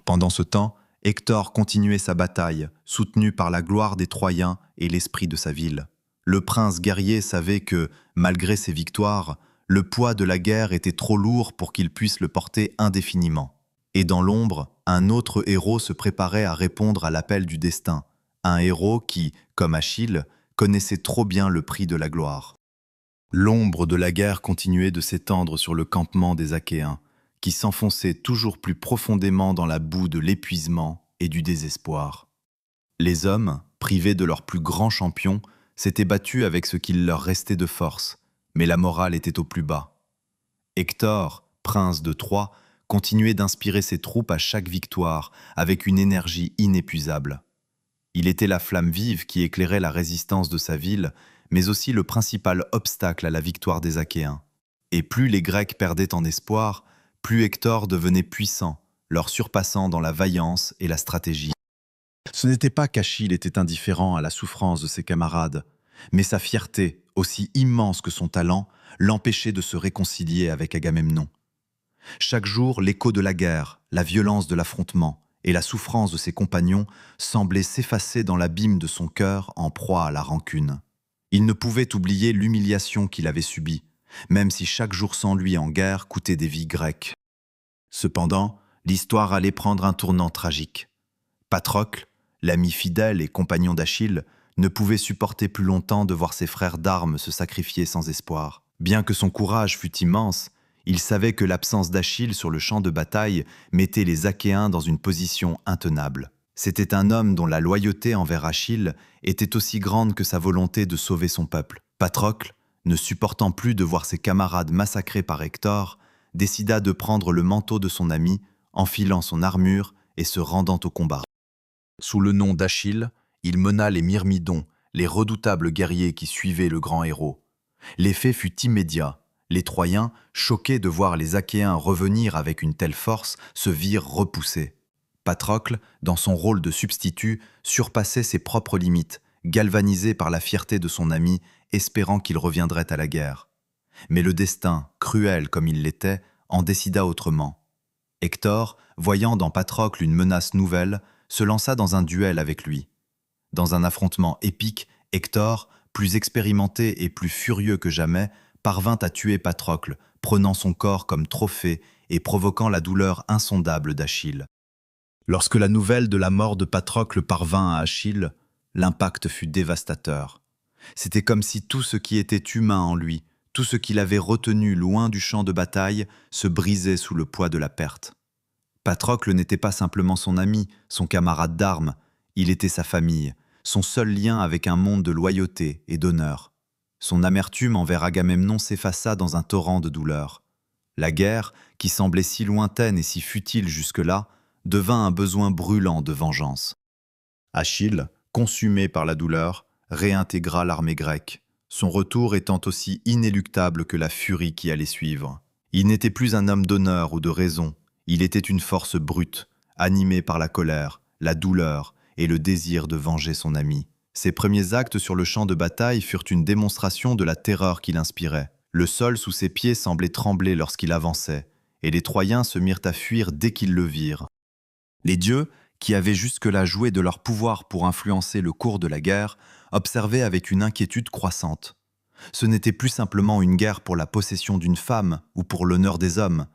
[SPEAKER 1] Pendant ce temps, Hector continuait sa bataille, soutenu par la gloire des Troyens et l'esprit de sa ville. Le prince guerrier savait que, malgré ses victoires, le poids de la guerre était trop lourd pour qu'il puisse le porter indéfiniment. Et dans l'ombre, un autre héros se préparait à répondre à l'appel du destin, un héros qui, comme Achille, connaissait trop bien le prix de la gloire. L'ombre de la guerre continuait de s'étendre sur le campement des Achéens, qui s'enfonçait toujours plus profondément dans la boue de l'épuisement et du désespoir. Les hommes, privés de leur plus grand champion, s'étaient battus avec ce qu'il leur restait de force, mais la morale était au plus bas. Hector, prince de Troie, continuait d'inspirer ses troupes à chaque victoire avec une énergie inépuisable. Il était la flamme vive qui éclairait la résistance de sa ville, mais aussi le principal obstacle à la victoire des Achéens. Et plus les Grecs perdaient en espoir, plus Hector devenait puissant, leur surpassant dans la vaillance et la stratégie. Ce n'était pas qu'Achille était indifférent à la souffrance de ses camarades, mais sa fierté, aussi immense que son talent, l'empêchait de se réconcilier avec Agamemnon. Chaque jour, l'écho de la guerre, la violence de l'affrontement et la souffrance de ses compagnons semblaient s'effacer dans l'abîme de son cœur en proie à la rancune. Il ne pouvait oublier l'humiliation qu'il avait subie, même si chaque jour sans lui en guerre coûtait des vies grecques. Cependant, l'histoire allait prendre un tournant tragique. Patrocle, l'ami fidèle et compagnon d'Achille, ne pouvait supporter plus longtemps de voir ses frères d'armes se sacrifier sans espoir. Bien que son courage fût immense, il savait que l'absence d'Achille sur le champ de bataille mettait les Achéens dans une position intenable. C'était un homme dont la loyauté envers Achille était aussi grande que sa volonté de sauver son peuple. Patrocle, ne supportant plus de voir ses camarades massacrés par Hector, décida de prendre le manteau de son ami, enfilant son armure et se rendant au combat. Sous le nom d'Achille, il mena les Myrmidons, les redoutables guerriers qui suivaient le grand héros. L'effet fut immédiat. Les Troyens, choqués de voir les Achéens revenir avec une telle force, se virent repoussés. Patrocle, dans son rôle de substitut, surpassait ses propres limites, galvanisé par la fierté de son ami, espérant qu'il reviendrait à la guerre. Mais le destin, cruel comme il l'était, en décida autrement. Hector, voyant dans Patrocle une menace nouvelle, se lança dans un duel avec lui. Dans un affrontement épique, Hector, plus expérimenté et plus furieux que jamais, parvint à tuer Patrocle, prenant son corps comme trophée et provoquant la douleur insondable d'Achille. Lorsque la nouvelle de la mort de Patrocle parvint à Achille, l'impact fut dévastateur. C'était comme si tout ce qui était humain en lui, tout ce qu'il avait retenu loin du champ de bataille, se brisait sous le poids de la perte. Patrocle n'était pas simplement son ami, son camarade d'armes, il était sa famille, son seul lien avec un monde de loyauté et d'honneur. Son amertume envers Agamemnon s'effaça dans un torrent de douleur. La guerre, qui semblait si lointaine et si futile jusque-là, devint un besoin brûlant de vengeance. Achille, consumé par la douleur, réintégra l'armée grecque, son retour étant aussi inéluctable que la furie qui allait suivre. Il n'était plus un homme d'honneur ou de raison, il était une force brute, animée par la colère, la douleur et le désir de venger son ami. Ses premiers actes sur le champ de bataille furent une démonstration de la terreur qu'il inspirait. Le sol sous ses pieds semblait trembler lorsqu'il avançait, et les Troyens se mirent à fuir dès qu'ils le virent. Les dieux, qui avaient jusque-là joué de leur pouvoir pour influencer le cours de la guerre, observaient avec une inquiétude croissante. Ce n'était plus simplement une guerre pour la possession d'une femme ou pour l'honneur des hommes.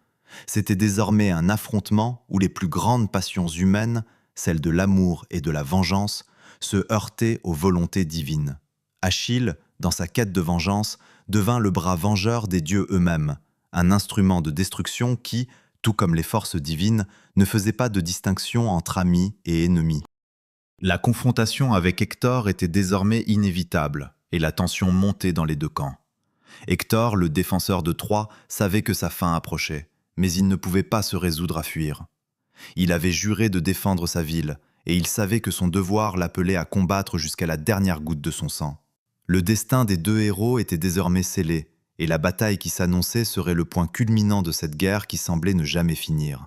[SPEAKER 1] C'était désormais un affrontement où les plus grandes passions humaines, celles de l'amour et de la vengeance, se heurtaient aux volontés divines. Achille, dans sa quête de vengeance, devint le bras vengeur des dieux eux-mêmes, un instrument de destruction qui, tout comme les forces divines, ne faisait pas de distinction entre amis et ennemis. La confrontation avec Hector était désormais inévitable, et la tension montait dans les deux camps. Hector, le défenseur de Troie, savait que sa fin approchait, mais il ne pouvait pas se résoudre à fuir. Il avait juré de défendre sa ville, et il savait que son devoir l'appelait à combattre jusqu'à la dernière goutte de son sang. Le destin des deux héros était désormais scellé, et la bataille qui s'annonçait serait le point culminant de cette guerre qui semblait ne jamais finir.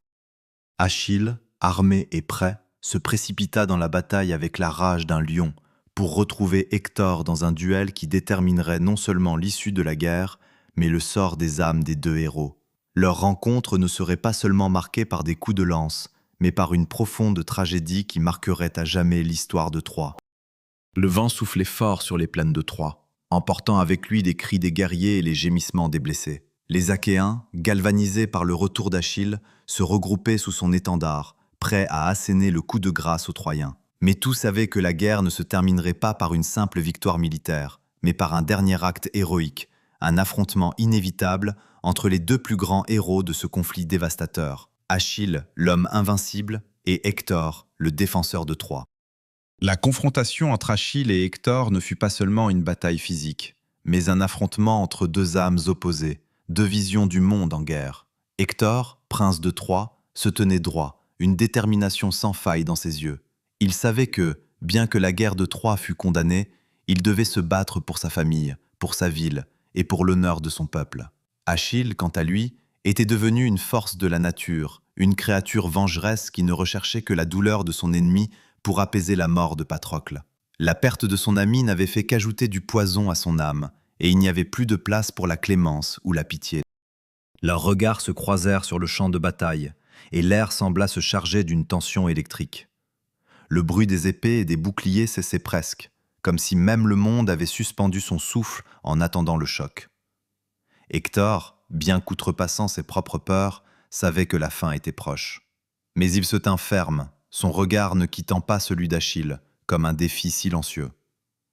[SPEAKER 1] Achille, armé et prêt, se précipita dans la bataille avec la rage d'un lion, pour retrouver Hector dans un duel qui déterminerait non seulement l'issue de la guerre, mais le sort des âmes des deux héros. Leur rencontre ne serait pas seulement marquée par des coups de lance, mais par une profonde tragédie qui marquerait à jamais l'histoire de Troie. Le vent soufflait fort sur les plaines de Troie, emportant avec lui les cris des guerriers et les gémissements des blessés. Les Achéens, galvanisés par le retour d'Achille, se regroupaient sous son étendard, prêts à asséner le coup de grâce aux Troyens. Mais tous savaient que la guerre ne se terminerait pas par une simple victoire militaire, mais par un dernier acte héroïque, un affrontement inévitable entre les deux plus grands héros de ce conflit dévastateur. Achille, l'homme invincible, et Hector, le défenseur de Troie. La confrontation entre Achille et Hector ne fut pas seulement une bataille physique, mais un affrontement entre deux âmes opposées, deux visions du monde en guerre. Hector, prince de Troie, se tenait droit, une détermination sans faille dans ses yeux. Il savait que, bien que la guerre de Troie fût condamnée, il devait se battre pour sa famille, pour sa ville et pour l'honneur de son peuple. Achille, quant à lui, était devenu une force de la nature, une créature vengeresse qui ne recherchait que la douleur de son ennemi pour apaiser la mort de Patrocle. La perte de son ami n'avait fait qu'ajouter du poison à son âme, et il n'y avait plus de place pour la clémence ou la pitié. Leurs regards se croisèrent sur le champ de bataille, et l'air sembla se charger d'une tension électrique. Le bruit des épées et des boucliers cessait presque, comme si même le monde avait suspendu son souffle en attendant le choc. Hector, bien qu'outrepassant ses propres peurs, savait que la fin était proche. Mais il se tint ferme, son regard ne quittant pas celui d'Achille, comme un défi silencieux.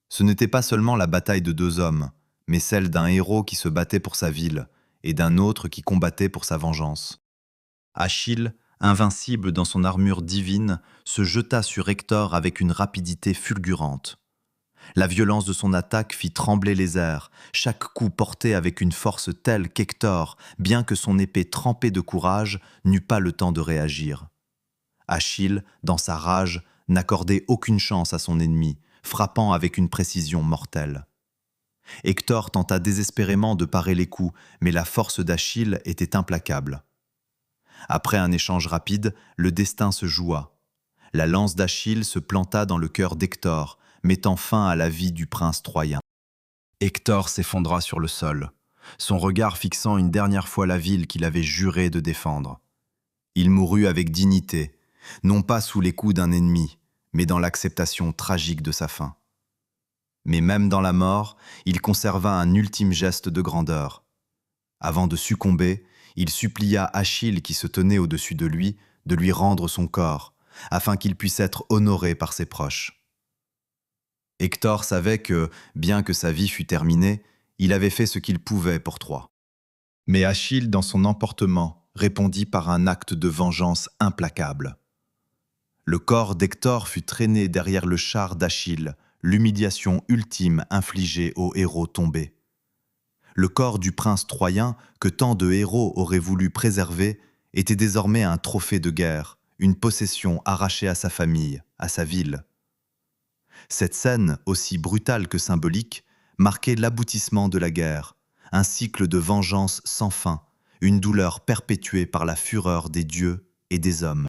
[SPEAKER 1] Ce n'était pas seulement la bataille de deux hommes, mais celle d'un héros qui se battait pour sa ville et d'un autre qui combattait pour sa vengeance. Achille, invincible dans son armure divine, se jeta sur Hector avec une rapidité fulgurante. La violence de son attaque fit trembler les airs, chaque coup porté avec une force telle qu'Hector, bien que son épée trempée de courage, n'eut pas le temps de réagir. Achille, dans sa rage, n'accordait aucune chance à son ennemi, frappant avec une précision mortelle. Hector tenta désespérément de parer les coups, mais la force d'Achille était implacable. Après un échange rapide, le destin se joua. La lance d'Achille se planta dans le cœur d'Hector, mettant fin à la vie du prince troyen. Hector s'effondra sur le sol. son regard fixant une dernière fois la ville qu'il avait juré de défendre. Il mourut avec dignité, non pas sous les coups d'un ennemi, mais dans l'acceptation tragique de sa fin. Mais même dans la mort, il conserva un ultime geste de grandeur. Avant de succomber, il supplia Achille qui se tenait au-dessus de lui rendre son corps, afin qu'il puisse être honoré par ses proches. Hector savait que, bien que sa vie fût terminée, il avait fait ce qu'il pouvait pour Troie. Mais Achille, dans son emportement, répondit par un acte de vengeance implacable. Le corps d'Hector fut traîné derrière le char d'Achille, l'humiliation ultime infligée aux héros tombés. Le corps du prince troyen, que tant de héros auraient voulu préserver, était désormais un trophée de guerre, une possession arrachée à sa famille, à sa ville. Cette scène, aussi brutale que symbolique, marquait l'aboutissement de la guerre, un cycle de vengeance sans fin, une douleur perpétuée par la fureur des dieux et des hommes.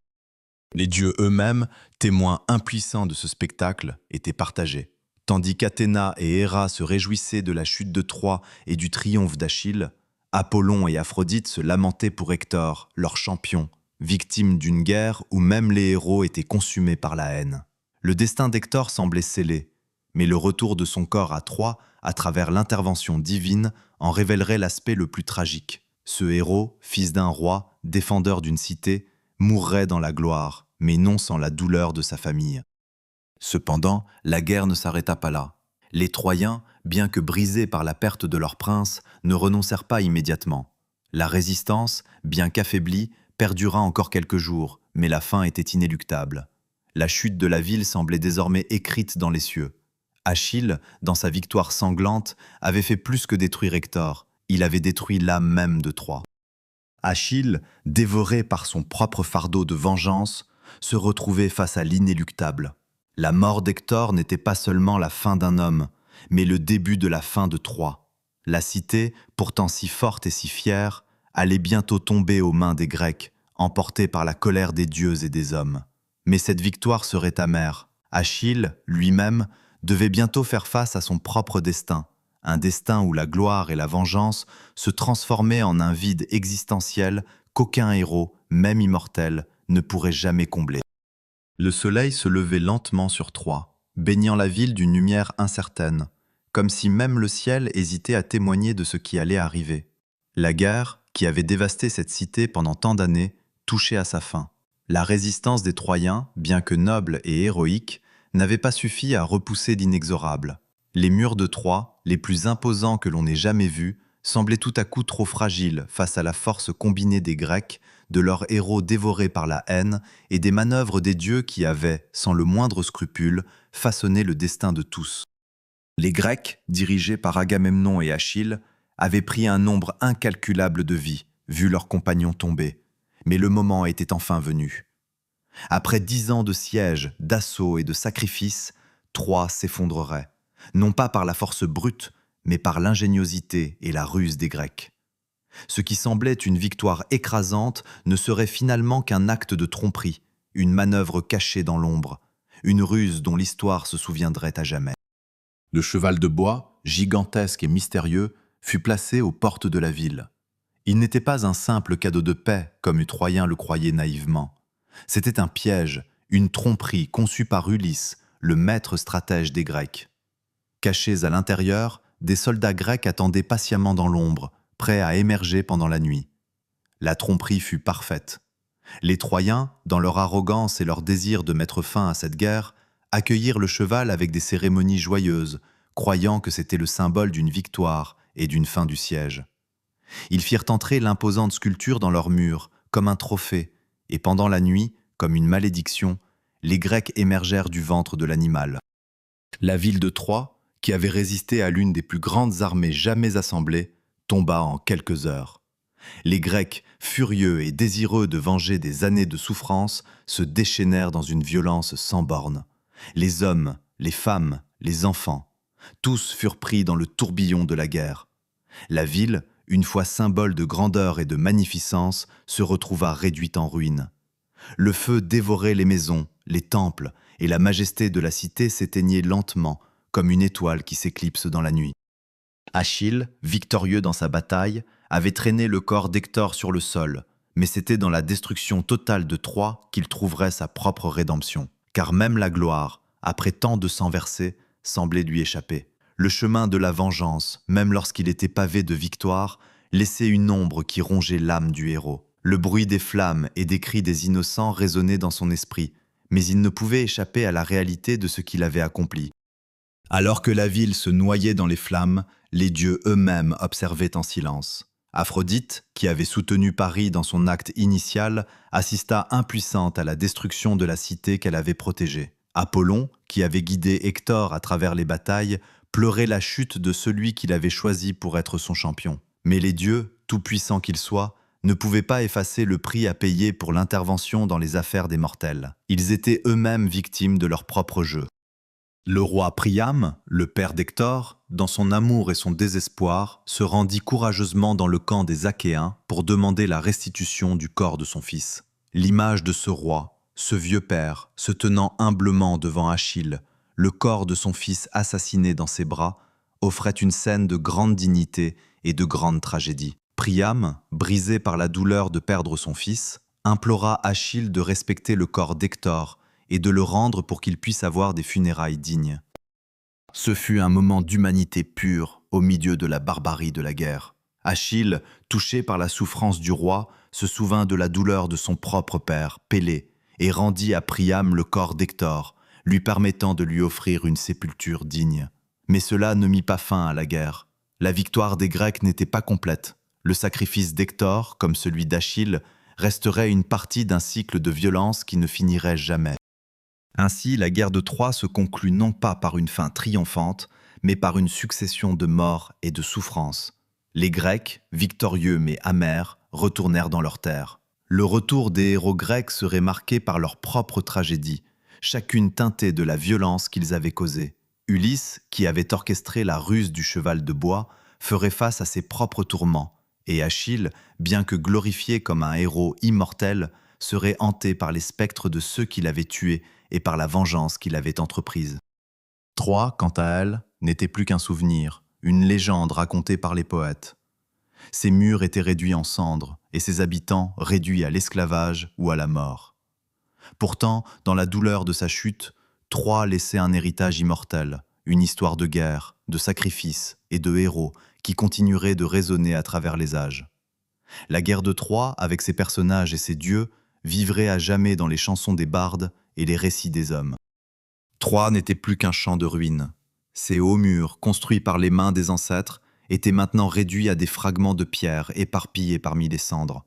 [SPEAKER 1] Les dieux eux-mêmes, témoins impuissants de ce spectacle, étaient partagés. Tandis qu'Athéna et Héra se réjouissaient de la chute de Troie et du triomphe d'Achille, Apollon et Aphrodite se lamentaient pour Hector, leur champion, victime d'une guerre où même les héros étaient consumés par la haine. Le destin d'Hector semblait scellé, mais le retour de son corps à Troie, à travers l'intervention divine, en révélerait l'aspect le plus tragique. Ce héros, fils d'un roi, défendeur d'une cité, mourrait dans la gloire, mais non sans la douleur de sa famille. Cependant, la guerre ne s'arrêta pas là. Les Troyens, bien que brisés par la perte de leur prince, ne renoncèrent pas immédiatement. La résistance, bien qu'affaiblie, perdura encore quelques jours, mais la fin était inéluctable. La chute de la ville semblait désormais écrite dans les cieux. Achille, dans sa victoire sanglante, avait fait plus que détruire Hector, il avait détruit l'âme même de Troie. Achille, dévoré par son propre fardeau de vengeance, se retrouvait face à l'inéluctable. La mort d'Hector n'était pas seulement la fin d'un homme, mais le début de la fin de Troie. La cité, pourtant si forte et si fière, allait bientôt tomber aux mains des Grecs, emportée par la colère des dieux et des hommes. Mais cette victoire serait amère. Achille, lui-même, devait bientôt faire face à son propre destin, un destin où la gloire et la vengeance se transformaient en un vide existentiel qu'aucun héros, même immortel, ne pourrait jamais combler. Le soleil se levait lentement sur Troie, baignant la ville d'une lumière incertaine, comme si même le ciel hésitait à témoigner de ce qui allait arriver. La guerre, qui avait dévasté cette cité pendant tant d'années, touchait à sa fin. La résistance des Troyens, bien que noble et héroïque, n'avait pas suffi à repousser l'inexorable. Les murs de Troie, les plus imposants que l'on ait jamais vus, semblaient tout à coup trop fragiles face à la force combinée des Grecs, de leurs héros dévorés par la haine et des manœuvres des dieux qui avaient, sans le moindre scrupule, façonné le destin de tous. Les Grecs, dirigés par Agamemnon et Achille, avaient pris un nombre incalculable de vies, vu leurs compagnons tomber. Mais le moment était enfin venu. Après 10 ans de siège, d'assaut et de sacrifices, Troie s'effondrerait, non pas par la force brute, mais par l'ingéniosité et la ruse des Grecs. Ce qui semblait une victoire écrasante ne serait finalement qu'un acte de tromperie, une manœuvre cachée dans l'ombre, une ruse dont l'histoire se souviendrait à jamais. Le cheval de bois, gigantesque et mystérieux, fut placé aux portes de la ville. Il n'était pas un simple cadeau de paix, comme les Troyens le croyaient naïvement. C'était un piège, une tromperie conçue par Ulysse, le maître stratège des Grecs. Cachés à l'intérieur, des soldats grecs attendaient patiemment dans l'ombre, prêts à émerger pendant la nuit. La tromperie fut parfaite. Les Troyens, dans leur arrogance et leur désir de mettre fin à cette guerre, accueillirent le cheval avec des cérémonies joyeuses, croyant que c'était le symbole d'une victoire et d'une fin du siège. Ils firent entrer l'imposante sculpture dans leurs murs, comme un trophée, et pendant la nuit, comme une malédiction, les Grecs émergèrent du ventre de l'animal. La ville de Troie, qui avait résisté à l'une des plus grandes armées jamais assemblées, tomba en quelques heures. Les Grecs, furieux et désireux de venger des années de souffrance, se déchaînèrent dans une violence sans bornes. Les hommes, les femmes, les enfants, tous furent pris dans le tourbillon de la guerre. La ville, une fois symbole de grandeur et de magnificence, se retrouva réduite en ruines. Le feu dévorait les maisons, les temples, et la majesté de la cité s'éteignait lentement, comme une étoile qui s'éclipse dans la nuit. Achille, victorieux dans sa bataille, avait traîné le corps d'Hector sur le sol, mais c'était dans la destruction totale de Troie qu'il trouverait sa propre rédemption. Car même la gloire, après tant de sang versé, semblait lui échapper. Le chemin de la vengeance, même lorsqu'il était pavé de victoire, laissait une ombre qui rongeait l'âme du héros. Le bruit des flammes et des cris des innocents résonnait dans son esprit, mais il ne pouvait échapper à la réalité de ce qu'il avait accompli. Alors que la ville se noyait dans les flammes, les dieux eux-mêmes observaient en silence. Aphrodite, qui avait soutenu Paris dans son acte initial, assista impuissante à la destruction de la cité qu'elle avait protégée. Apollon, qui avait guidé Hector à travers les batailles, pleurait la chute de celui qu'il avait choisi pour être son champion. Mais les dieux, tout-puissants qu'ils soient, ne pouvaient pas effacer le prix à payer pour l'intervention dans les affaires des mortels. Ils étaient eux-mêmes victimes de leur propre jeu. Le roi Priam, le père d'Hector, dans son amour et son désespoir, se rendit courageusement dans le camp des Achéens pour demander la restitution du corps de son fils. L'image de ce roi, ce vieux père, se tenant humblement devant Achille, le corps de son fils assassiné dans ses bras, offrait une scène de grande dignité et de grande tragédie. Priam, brisé par la douleur de perdre son fils, implora Achille de respecter le corps d'Hector et de le rendre pour qu'il puisse avoir des funérailles dignes. Ce fut un moment d'humanité pure au milieu de la barbarie de la guerre. Achille, touché par la souffrance du roi, se souvint de la douleur de son propre père, Pélée, et rendit à Priam le corps d'Hector, lui permettant de lui offrir une sépulture digne. Mais cela ne mit pas fin à la guerre. La victoire des Grecs n'était pas complète. Le sacrifice d'Hector, comme celui d'Achille, resterait une partie d'un cycle de violence qui ne finirait jamais. Ainsi, la guerre de Troie se conclut non pas par une fin triomphante, mais par une succession de morts et de souffrances. Les Grecs, victorieux mais amers, retournèrent dans leurs terres. Le retour des héros grecs serait marqué par leur propre tragédie, chacune teintée de la violence qu'ils avaient causée. Ulysse, qui avait orchestré la ruse du cheval de bois, ferait face à ses propres tourments, et Achille, bien que glorifié comme un héros immortel, serait hanté par les spectres de ceux qu'il avait tués et par la vengeance qu'il avait entreprise. Troie, quant à elle, n'était plus qu'un souvenir, une légende racontée par les poètes. Ses murs étaient réduits en cendres et ses habitants réduits à l'esclavage ou à la mort. Pourtant, dans la douleur de sa chute, Troie laissait un héritage immortel, une histoire de guerre, de sacrifice et de héros qui continuerait de résonner à travers les âges. La guerre de Troie, avec ses personnages et ses dieux, vivrait à jamais dans les chansons des bardes et les récits des hommes. Troie n'était plus qu'un champ de ruines. Ses hauts murs, construits par les mains des ancêtres, étaient maintenant réduits à des fragments de pierre éparpillés parmi les cendres.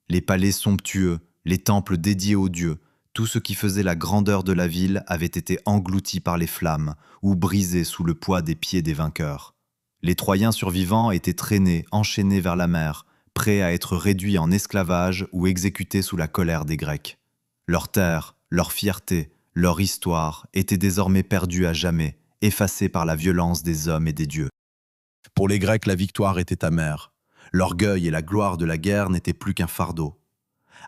[SPEAKER 1] Les palais somptueux, les temples dédiés aux dieux, tout ce qui faisait la grandeur de la ville avait été englouti par les flammes ou brisé sous le poids des pieds des vainqueurs. Les Troyens survivants étaient traînés, enchaînés vers la mer, prêts à être réduits en esclavage ou exécutés sous la colère des Grecs. Leur terre, leur fierté, leur histoire étaient désormais perdues à jamais, effacées par la violence des hommes et des dieux. Pour les Grecs, la victoire était amère. L'orgueil et la gloire de la guerre n'étaient plus qu'un fardeau.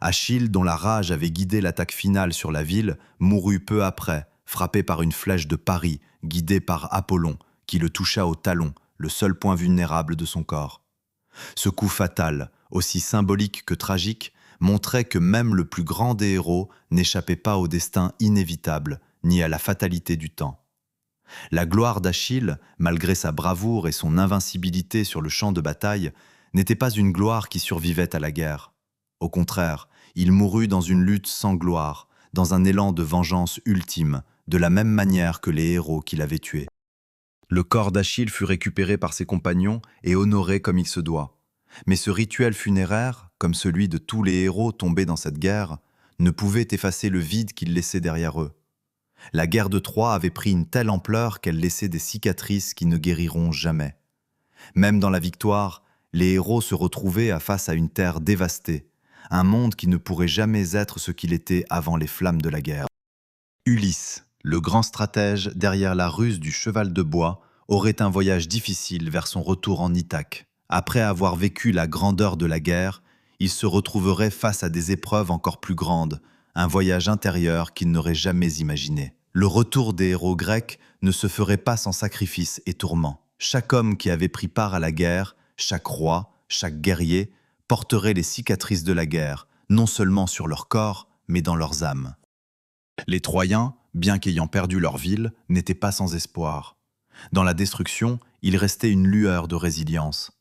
[SPEAKER 1] Achille, dont la rage avait guidé l'attaque finale sur la ville, mourut peu après, frappé par une flèche de Paris, guidée par Apollon, qui le toucha au talon, le seul point vulnérable de son corps. Ce coup fatal, aussi symbolique que tragique, montrait que même le plus grand des héros n'échappait pas au destin inévitable, ni à la fatalité du temps. La gloire d'Achille, malgré sa bravoure et son invincibilité sur le champ de bataille, n'était pas une gloire qui survivait à la guerre. Au contraire, il mourut dans une lutte sans gloire, dans un élan de vengeance ultime, de la même manière que les héros qui l'avaient tué. Le corps d'Achille fut récupéré par ses compagnons et honoré comme il se doit. Mais ce rituel funéraire, comme celui de tous les héros tombés dans cette guerre, ne pouvait effacer le vide qu'ils laissaient derrière eux. La guerre de Troie avait pris une telle ampleur qu'elle laissait des cicatrices qui ne guériront jamais. Même dans la victoire, les héros se retrouvaient face à une terre dévastée, un monde qui ne pourrait jamais être ce qu'il était avant les flammes de la guerre. Ulysse, le grand stratège derrière la ruse du cheval de bois, aurait un voyage difficile vers son retour en Ithaque. Après avoir vécu la grandeur de la guerre, il se retrouverait face à des épreuves encore plus grandes, un voyage intérieur qu'il n'aurait jamais imaginé. Le retour des héros grecs ne se ferait pas sans sacrifices et tourments. Chaque homme qui avait pris part à la guerre, chaque roi, chaque guerrier, porterait les cicatrices de la guerre, non seulement sur leur corps, mais dans leurs âmes. Les Troyens, bien qu'ayant perdu leur ville, n'étaient pas sans espoir. Dans la destruction, il restait une lueur de résilience.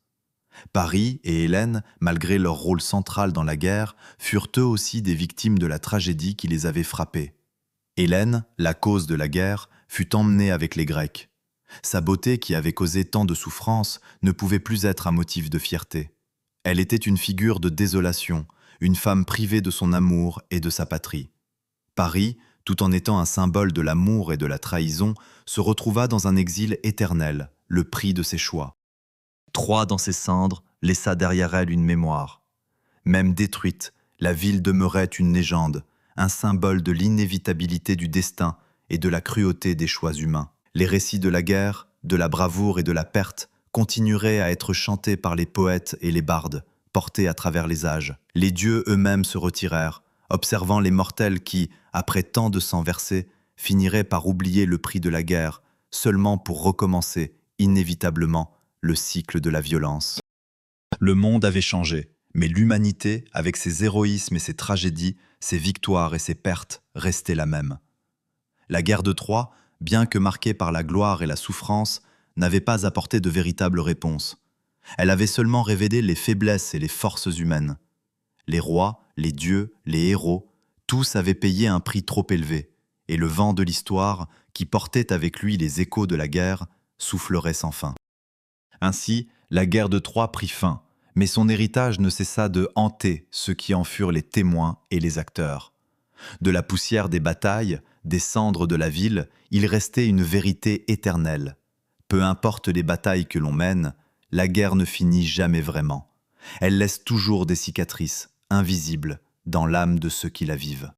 [SPEAKER 1] Paris et Hélène, malgré leur rôle central dans la guerre, furent eux aussi des victimes de la tragédie qui les avait frappés. Hélène, la cause de la guerre, fut emmenée avec les Grecs. Sa beauté qui avait causé tant de souffrances ne pouvait plus être un motif de fierté. Elle était une figure de désolation, une femme privée de son amour et de sa patrie. Paris, tout en étant un symbole de l'amour et de la trahison, se retrouva dans un exil éternel, le prix de ses choix. Troie dans ses cendres laissa derrière elle une mémoire. Même détruite, la ville demeurait une légende, un symbole de l'inévitabilité du destin et de la cruauté des choix humains. Les récits de la guerre, de la bravoure et de la perte continueraient à être chantés par les poètes et les bardes, portés à travers les âges. Les dieux eux-mêmes se retirèrent, observant les mortels qui, après tant de sang versé, finiraient par oublier le prix de la guerre, seulement pour recommencer, inévitablement, le cycle de la violence. Le monde avait changé, mais l'humanité, avec ses héroïsmes et ses tragédies, ses victoires et ses pertes, restait la même. La guerre de Troie, bien que marquée par la gloire et la souffrance, n'avait pas apporté de véritables réponses. Elle avait seulement révélé les faiblesses et les forces humaines. Les rois, les dieux, les héros, tous avaient payé un prix trop élevé, et le vent de l'histoire, qui portait avec lui les échos de la guerre, soufflerait sans fin. Ainsi, la guerre de Troie prit fin, mais son héritage ne cessa de hanter ceux qui en furent les témoins et les acteurs. De la poussière des batailles, des cendres de la ville, il restait une vérité éternelle. Peu importe les batailles que l'on mène, la guerre ne finit jamais vraiment. Elle laisse toujours des cicatrices, invisibles, dans l'âme de ceux qui la vivent.